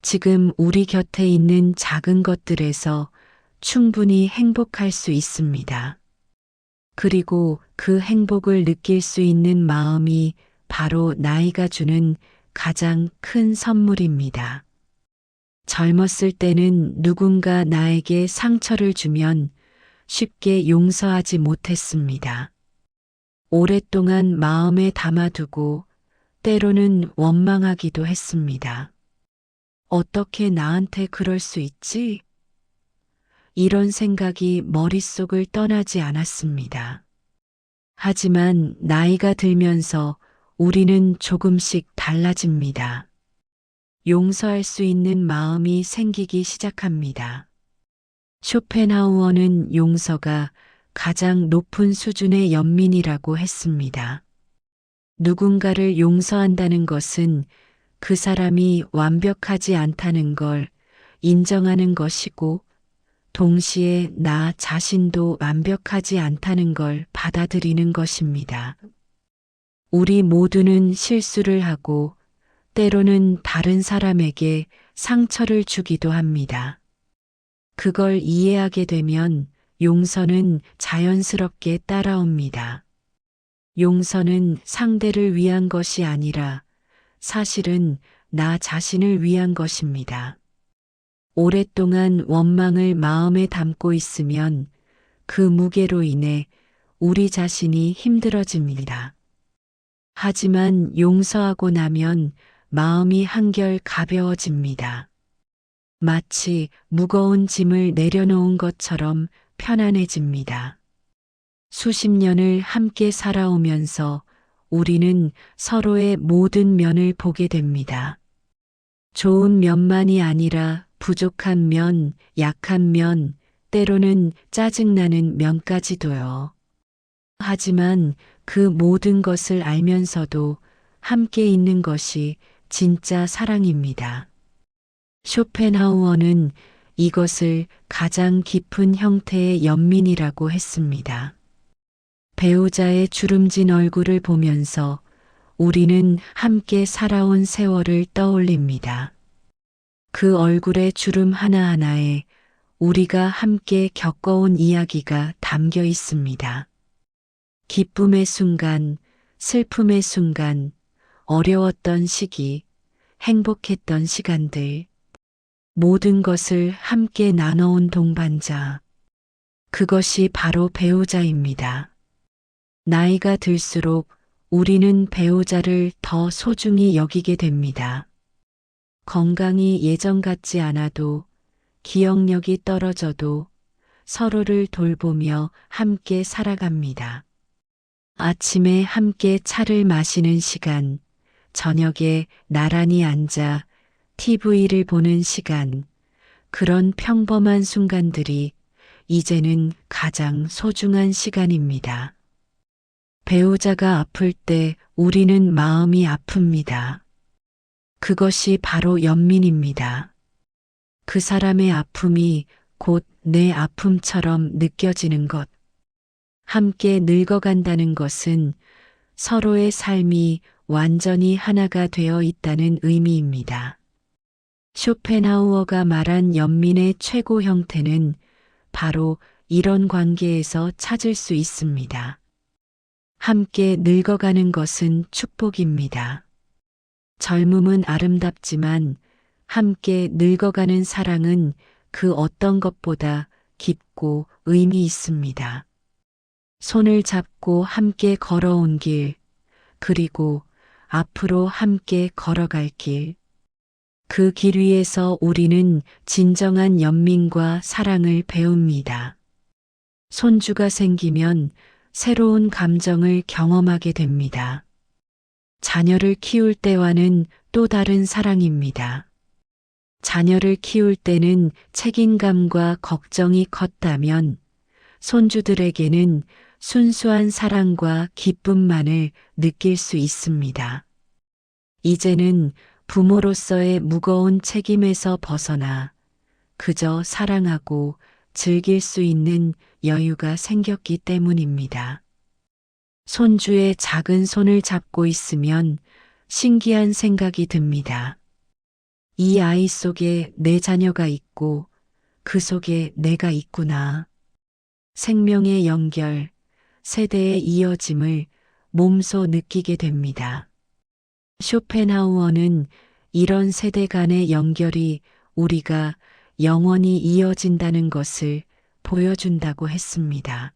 지금 우리 곁에 있는 작은 것들에서 충분히 행복할 수 있습니다. 그리고 그 행복을 느낄 수 있는 마음이 바로 나이가 주는 가장 큰 선물입니다. 젊었을 때는 누군가 나에게 상처를 주면 쉽게 용서하지 못했습니다. 오랫동안 마음에 담아두고 때로는 원망하기도 했습니다. 어떻게 나한테 그럴 수 있지? 이런 생각이 머릿속을 떠나지 않았습니다. 하지만 나이가 들면서 우리는 조금씩 달라집니다. 용서할 수 있는 마음이 생기기 시작합니다. 쇼펜하우어는 용서가 가장 높은 수준의 연민이라고 했습니다. 누군가를 용서한다는 것은 그 사람이 완벽하지 않다는 걸 인정하는 것이고, 동시에 나 자신도 완벽하지 않다는 걸 받아들이는 것입니다. 우리 모두는 실수를 하고 때로는 다른 사람에게 상처를 주기도 합니다. 그걸 이해하게 되면 용서는 자연스럽게 따라옵니다. 용서는 상대를 위한 것이 아니라 사실은 나 자신을 위한 것입니다. 오랫동안 원망을 마음에 담고 있으면 그 무게로 인해 우리 자신이 힘들어집니다. 하지만 용서하고 나면 마음이 한결 가벼워집니다. 마치 무거운 짐을 내려놓은 것처럼 편안해집니다. 수십 년을 함께 살아오면서 우리는 서로의 모든 면을 보게 됩니다. 좋은 면만이 아니라 부족한 면, 약한 면, 때로는 짜증나는 면까지도요. 하지만 그 모든 것을 알면서도 함께 있는 것이 진짜 사랑입니다. 쇼펜하우어는 이것을 가장 깊은 형태의 연민이라고 했습니다. 배우자의 주름진 얼굴을 보면서 우리는 함께 살아온 세월을 떠올립니다. 그 얼굴의 주름 하나하나에 우리가 함께 겪어온 이야기가 담겨 있습니다. 기쁨의 순간, 슬픔의 순간, 어려웠던 시기, 행복했던 시간들, 모든 것을 함께 나눠온 동반자. 그것이 바로 배우자입니다. 나이가 들수록 우리는 배우자를 더 소중히 여기게 됩니다. 건강이 예전 같지 않아도, 기억력이 떨어져도 서로를 돌보며 함께 살아갑니다. 아침에 함께 차를 마시는 시간, 저녁에 나란히 앉아 TV를 보는 시간, 그런 평범한 순간들이 이제는 가장 소중한 시간입니다. 배우자가 아플 때 우리는 마음이 아픕니다. 그것이 바로 연민입니다. 그 사람의 아픔이 곧 내 아픔처럼 느껴지는 것. 함께 늙어간다는 것은 서로의 삶이 완전히 하나가 되어 있다는 의미입니다. 쇼펜하우어가 말한 연민의 최고 형태는 바로 이런 관계에서 찾을 수 있습니다. 함께 늙어가는 것은 축복입니다. 젊음은 아름답지만 함께 늙어가는 사랑은 그 어떤 것보다 깊고 의미 있습니다. 손을 잡고 함께 걸어온 길, 그리고 앞으로 함께 걸어갈 길. 그 길 위에서 우리는 진정한 연민과 사랑을 배웁니다. 손주가 생기면 새로운 감정을 경험하게 됩니다. 자녀를 키울 때와는 또 다른 사랑입니다. 자녀를 키울 때는 책임감과 걱정이 컸다면 손주들에게는 순수한 사랑과 기쁨만을 느낄 수 있습니다. 이제는 부모로서의 무거운 책임에서 벗어나 그저 사랑하고 즐길 수 있는 여유가 생겼기 때문입니다. 손주의 작은 손을 잡고 있으면 신기한 생각이 듭니다. 이 아이 속에 내 자녀가 있고 그 속에 내가 있구나. 생명의 연결, 세대의 이어짐을 몸소 느끼게 됩니다. 쇼펜하우어는 이런 세대 간의 연결이 우리가 영원히 이어진다는 것을 보여준다고 했습니다.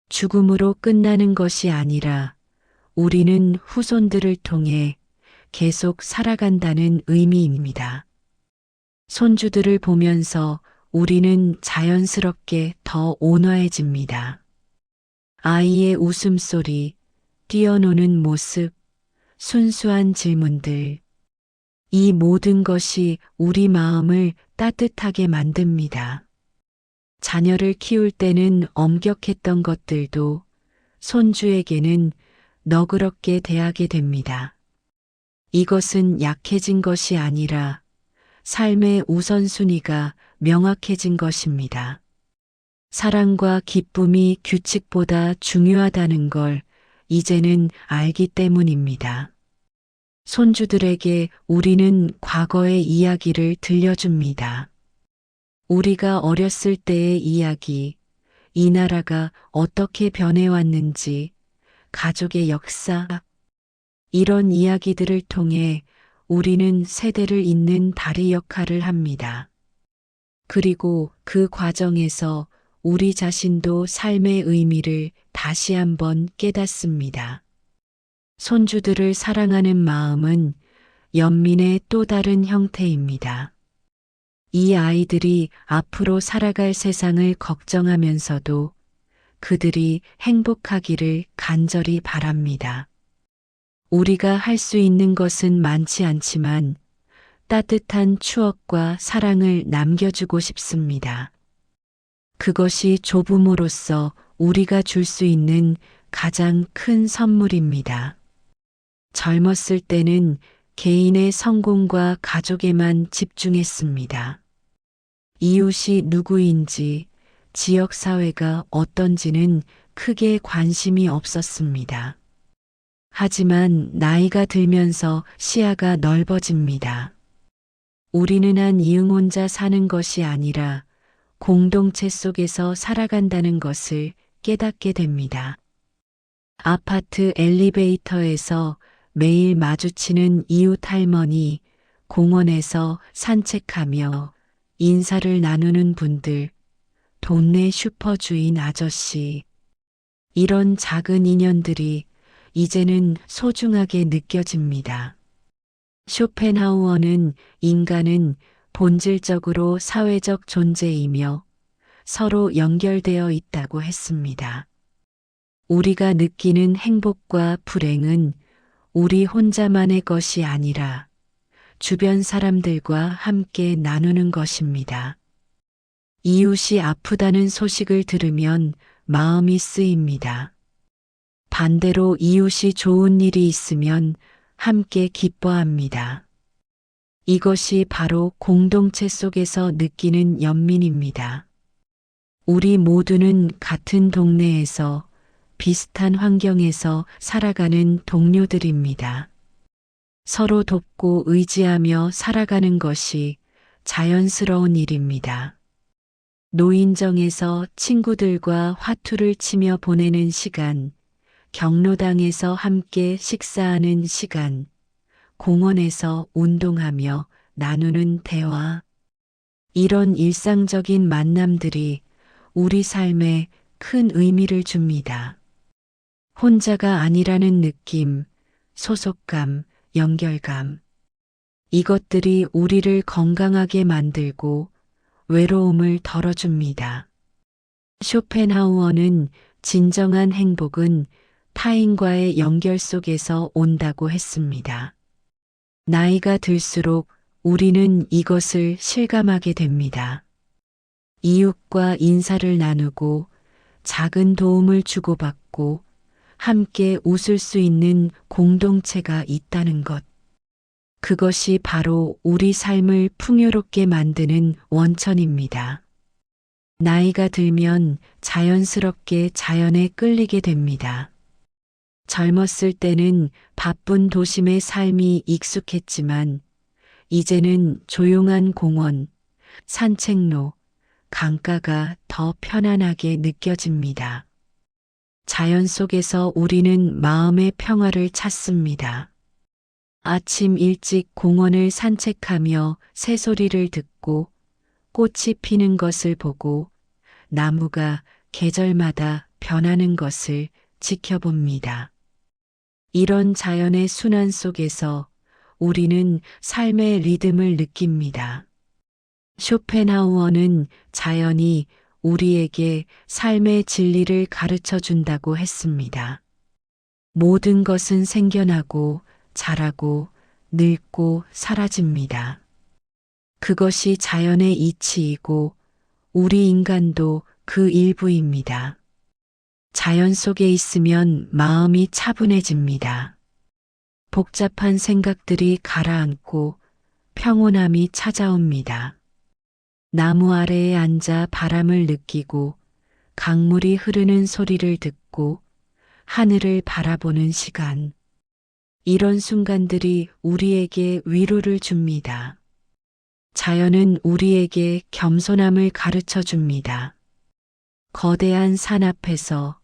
죽음으로 끝나는 것이 아니라 우리는 후손들을 통해 계속 살아간다는 의미입니다. 손주들을 보면서 우리는 자연스럽게 더 온화해집니다. 아이의 웃음소리, 뛰어노는 모습, 순수한 질문들. 이 모든 것이 우리 마음을 따뜻하게 만듭니다. 자녀를 키울 때는 엄격했던 것들도 손주에게는 너그럽게 대하게 됩니다. 이것은 약해진 것이 아니라 삶의 우선순위가 명확해진 것입니다. 사랑과 기쁨이 규칙보다 중요하다는 걸 이제는 알기 때문입니다. 손주들에게 우리는 과거의 이야기를 들려줍니다. 우리가 어렸을 때의 이야기, 이 나라가 어떻게 변해왔는지, 가족의 역사, 이런 이야기들을 통해 우리는 세대를 잇는 다리 역할을 합니다. 그리고 그 과정에서 우리 자신도 삶의 의미를 다시 한번 깨닫습니다. 손주들을 사랑하는 마음은 연민의 또 다른 형태입니다. 이 아이들이 앞으로 살아갈 세상을 걱정하면서도 그들이 행복하기를 간절히 바랍니다. 우리가 할 수 있는 것은 많지 않지만 따뜻한 추억과 사랑을 남겨주고 싶습니다. 그것이 조부모로서 우리가 줄 수 있는 가장 큰 선물입니다. 젊었을 때는 개인의 성공과 가족에만 집중했습니다. 이웃이 누구인지, 지역사회가 어떤지는 크게 관심이 없었습니다. 하지만 나이가 들면서 시야가 넓어집니다. 우리는 한 이응 혼자 사는 것이 아니라 공동체 속에서 살아간다는 것을 깨닫게 됩니다. 아파트 엘리베이터에서 매일 마주치는 이웃 할머니, 공원에서 산책하며 인사를 나누는 분들, 동네 슈퍼 주인 아저씨. 이런 작은 인연들이 이제는 소중하게 느껴집니다. 쇼펜하우어는 인간은 본질적으로 사회적 존재이며 서로 연결되어 있다고 했습니다. 우리가 느끼는 행복과 불행은 우리 혼자만의 것이 아니라 주변 사람들과 함께 나누는 것입니다. 이웃이 아프다는 소식을 들으면 마음이 쓰입니다. 반대로 이웃이 좋은 일이 있으면 함께 기뻐합니다. 이것이 바로 공동체 속에서 느끼는 연민입니다. 우리 모두는 같은 동네에서 비슷한 환경에서 살아가는 동료들입니다. 서로 돕고 의지하며 살아가는 것이 자연스러운 일입니다. 노인정에서 친구들과 화투를 치며 보내는 시간, 경로당에서 함께 식사하는 시간, 공원에서 운동하며 나누는 대화. 이런 일상적인 만남들이 우리 삶에 큰 의미를 줍니다. 혼자가 아니라는 느낌, 소속감, 연결감. 이것들이 우리를 건강하게 만들고 외로움을 덜어줍니다. 쇼펜하우어는 진정한 행복은 타인과의 연결 속에서 온다고 했습니다. 나이가 들수록 우리는 이것을 실감하게 됩니다. 이웃과 인사를 나누고 작은 도움을 주고받고 함께 웃을 수 있는 공동체가 있다는 것. 그것이 바로 우리 삶을 풍요롭게 만드는 원천입니다. 나이가 들면 자연스럽게 자연에 끌리게 됩니다. 젊었을 때는 바쁜 도심의 삶이 익숙했지만 이제는 조용한 공원, 산책로, 강가가 더 편안하게 느껴집니다. 자연 속에서 우리는 마음의 평화를 찾습니다. 아침 일찍 공원을 산책하며 새소리를 듣고 꽃이 피는 것을 보고 나무가 계절마다 변하는 것을 지켜봅니다. 이런 자연의 순환 속에서 우리는 삶의 리듬을 느낍니다. 쇼펜하우어는 자연이 우리에게 삶의 진리를 가르쳐 준다고 했습니다. 모든 것은 생겨나고 자라고 늙고 사라집니다. 그것이 자연의 이치이고 우리 인간도 그 일부입니다. 자연 속에 있으면 마음이 차분해집니다. 복잡한 생각들이 가라앉고 평온함이 찾아옵니다. 나무 아래에 앉아 바람을 느끼고 강물이 흐르는 소리를 듣고 하늘을 바라보는 시간. 이런 순간들이 우리에게 위로를 줍니다. 자연은 우리에게 겸손함을 가르쳐 줍니다. 거대한 산 앞에서,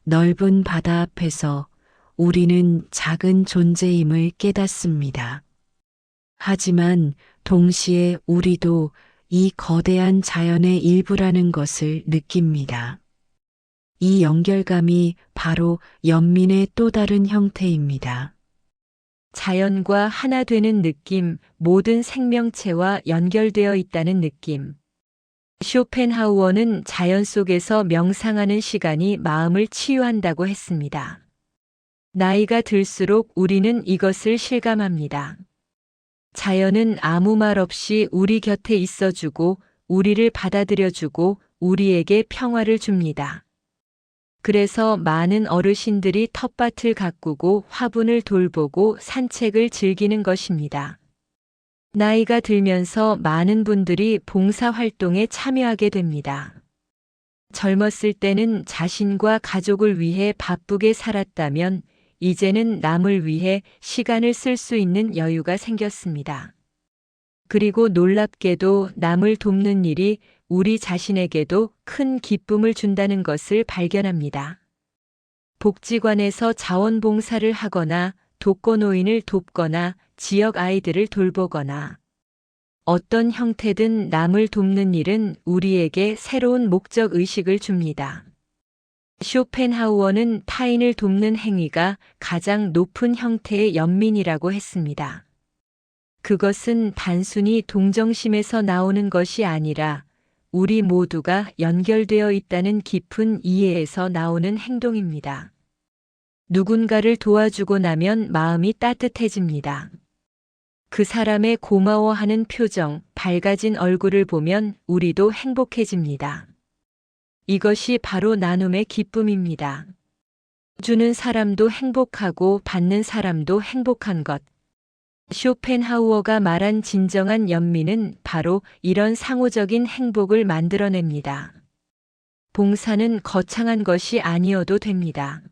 넓은 바다 앞에서 우리는 작은 존재임을 깨닫습니다. 하지만 동시에 우리도 이 거대한 자연의 일부라는 것을 느낍니다. 이 연결감이 바로 연민의 또 다른 형태입니다. 자연과 하나 되는 느낌, 모든 생명체와 연결되어 있다는 느낌. 쇼펜하우어는 자연 속에서 명상하는 시간이 마음을 치유한다고 했습니다. 나이가 들수록 우리는 이것을 실감합니다. 자연은 아무 말 없이 우리 곁에 있어주고 우리를 받아들여주고 우리에게 평화를 줍니다. 그래서 많은 어르신들이 텃밭을 가꾸고 화분을 돌보고 산책을 즐기는 것입니다. 나이가 들면서 많은 분들이 봉사활동에 참여하게 됩니다. 젊었을 때는 자신과 가족을 위해 바쁘게 살았다면 이제는 남을 위해 시간을 쓸 수 있는 여유가 생겼습니다. 그리고 놀랍게도 남을 돕는 일이 우리 자신에게도 큰 기쁨을 준다는 것을 발견합니다. 복지관에서 자원봉사를 하거나 독거노인을 돕거나 지역 아이들을 돌보거나 어떤 형태든 남을 돕는 일은 우리에게 새로운 목적 의식을 줍니다. 쇼펜하우어는 타인을 돕는 행위가 가장 높은 형태의 연민이라고 했습니다. 그것은 단순히 동정심에서 나오는 것이 아니라 우리 모두가 연결되어 있다는 깊은 이해에서 나오는 행동입니다. 누군가를 도와주고 나면 마음이 따뜻해집니다. 그 사람의 고마워하는 표정, 밝아진 얼굴을 보면 우리도 행복해집니다. 이것이 바로 나눔의 기쁨입니다. 주는 사람도 행복하고 받는 사람도 행복한 것. 쇼펜하우어가 말한 진정한 연민은 바로 이런 상호적인 행복을 만들어냅니다. 봉사는 거창한 것이 아니어도 됩니다.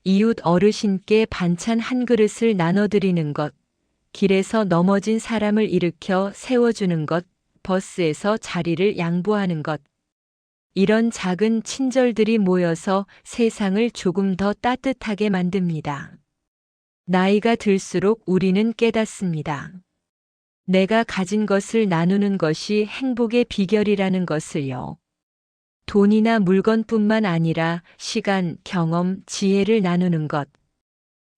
이웃 어르신께 반찬 한 그릇을 나눠드리는 것, 길에서 넘어진 사람을 일으켜 세워주는 것, 버스에서 자리를 양보하는 것. 이런 작은 친절들이 모여서 세상을 조금 더 따뜻하게 만듭니다. 나이가 들수록 우리는 깨닫습니다. 내가 가진 것을 나누는 것이 행복의 비결이라는 것을요. 돈이나 물건뿐만 아니라 시간, 경험, 지혜를 나누는 것.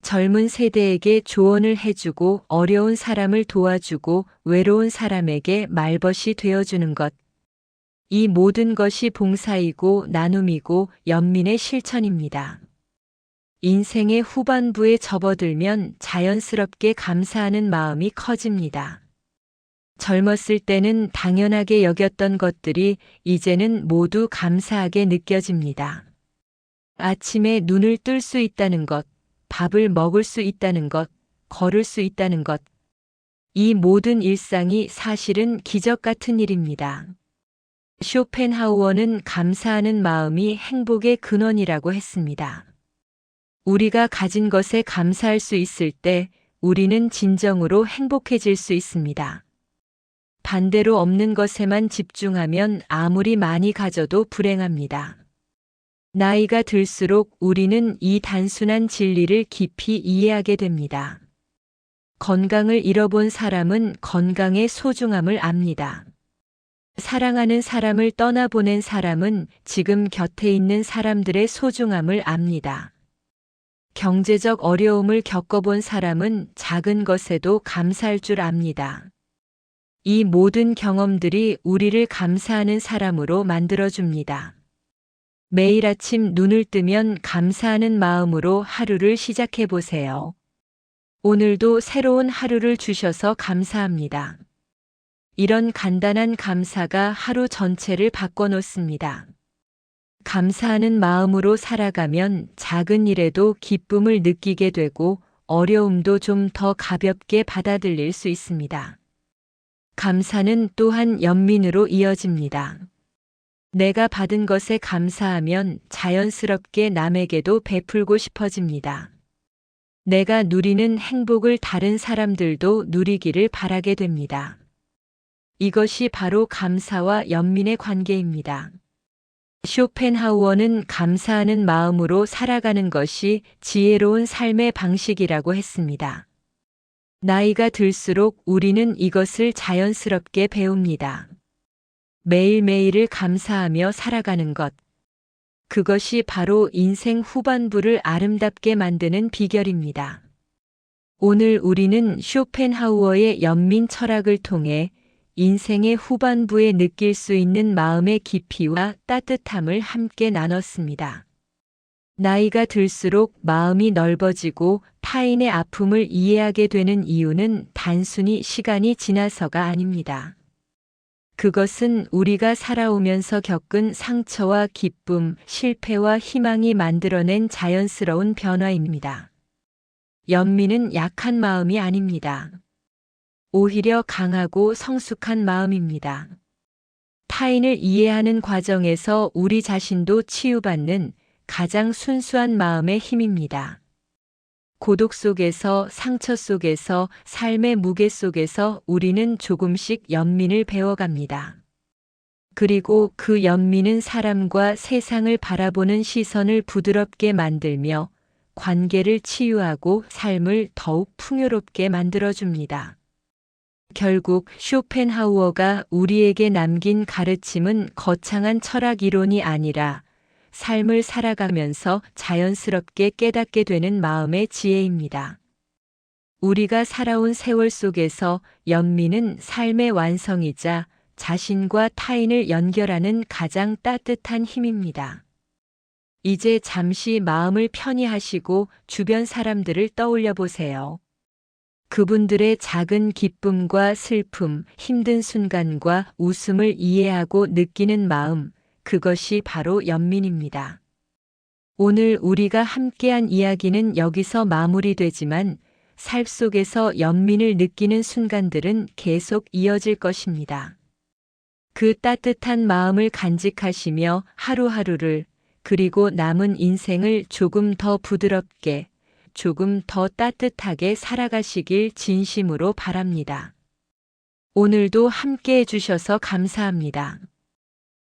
젊은 세대에게 조언을 해주고 어려운 사람을 도와주고 외로운 사람에게 말벗이 되어주는 것. 이 모든 것이 봉사이고 나눔이고 연민의 실천입니다. 인생의 후반부에 접어들면 자연스럽게 감사하는 마음이 커집니다. 젊었을 때는 당연하게 여겼던 것들이 이제는 모두 감사하게 느껴집니다. 아침에 눈을 뜰 수 있다는 것, 밥을 먹을 수 있다는 것, 걸을 수 있다는 것. 이 모든 일상이 사실은 기적 같은 일입니다. 쇼펜하우어는 감사하는 마음이 행복의 근원이라고 했습니다. 우리가 가진 것에 감사할 수 있을 때 우리는 진정으로 행복해질 수 있습니다. 반대로 없는 것에만 집중하면 아무리 많이 가져도 불행합니다. 나이가 들수록 우리는 이 단순한 진리를 깊이 이해하게 됩니다. 건강을 잃어본 사람은 건강의 소중함을 압니다. 사랑하는 사람을 떠나보낸 사람은 지금 곁에 있는 사람들의 소중함을 압니다. 경제적 어려움을 겪어본 사람은 작은 것에도 감사할 줄 압니다. 이 모든 경험들이 우리를 감사하는 사람으로 만들어줍니다. 매일 아침 눈을 뜨면 감사하는 마음으로 하루를 시작해 보세요. 오늘도 새로운 하루를 주셔서 감사합니다. 이런 간단한 감사가 하루 전체를 바꿔놓습니다. 감사하는 마음으로 살아가면 작은 일에도 기쁨을 느끼게 되고 어려움도 좀 더 가볍게 받아들일 수 있습니다. 감사는 또한 연민으로 이어집니다. 내가 받은 것에 감사하면 자연스럽게 남에게도 베풀고 싶어집니다. 내가 누리는 행복을 다른 사람들도 누리기를 바라게 됩니다. 이것이 바로 감사와 연민의 관계입니다. 쇼펜하우어는 감사하는 마음으로 살아가는 것이 지혜로운 삶의 방식이라고 했습니다. 나이가 들수록 우리는 이것을 자연스럽게 배웁니다. 매일매일을 감사하며 살아가는 것. 그것이 바로 인생 후반부를 아름답게 만드는 비결입니다. 오늘 우리는 쇼펜하우어의 연민 철학을 통해 인생의 후반부에 느낄 수 있는 마음의 깊이와 따뜻함을 함께 나눴습니다. 나이가 들수록 마음이 넓어지고 타인의 아픔을 이해하게 되는 이유는 단순히 시간이 지나서가 아닙니다. 그것은 우리가 살아오면서 겪은 상처와 기쁨, 실패와 희망이 만들어낸 자연스러운 변화입니다. 연민은 약한 마음이 아닙니다. 오히려 강하고 성숙한 마음입니다. 타인을 이해하는 과정에서 우리 자신도 치유받는 가장 순수한 마음의 힘입니다. 고독 속에서, 상처 속에서, 삶의 무게 속에서 우리는 조금씩 연민을 배워갑니다. 그리고 그 연민은 사람과 세상을 바라보는 시선을 부드럽게 만들며 관계를 치유하고 삶을 더욱 풍요롭게 만들어줍니다. 결국 쇼펜하우어가 우리에게 남긴 가르침은 거창한 철학 이론이 아니라 삶을 살아가면서 자연스럽게 깨닫게 되는 마음의 지혜입니다. 우리가 살아온 세월 속에서 연민은 삶의 완성이자 자신과 타인을 연결하는 가장 따뜻한 힘입니다. 이제 잠시 마음을 편히 하시고 주변 사람들을 떠올려 보세요. 그분들의 작은 기쁨과 슬픔, 힘든 순간과 웃음을 이해하고 느끼는 마음, 그것이 바로 연민입니다. 오늘 우리가 함께한 이야기는 여기서 마무리되지만 삶 속에서 연민을 느끼는 순간들은 계속 이어질 것입니다. 그 따뜻한 마음을 간직하시며 하루하루를 그리고 남은 인생을 조금 더 부드럽게, 조금 더 따뜻하게 살아가시길 진심으로 바랍니다. 오늘도 함께 해주셔서 감사합니다.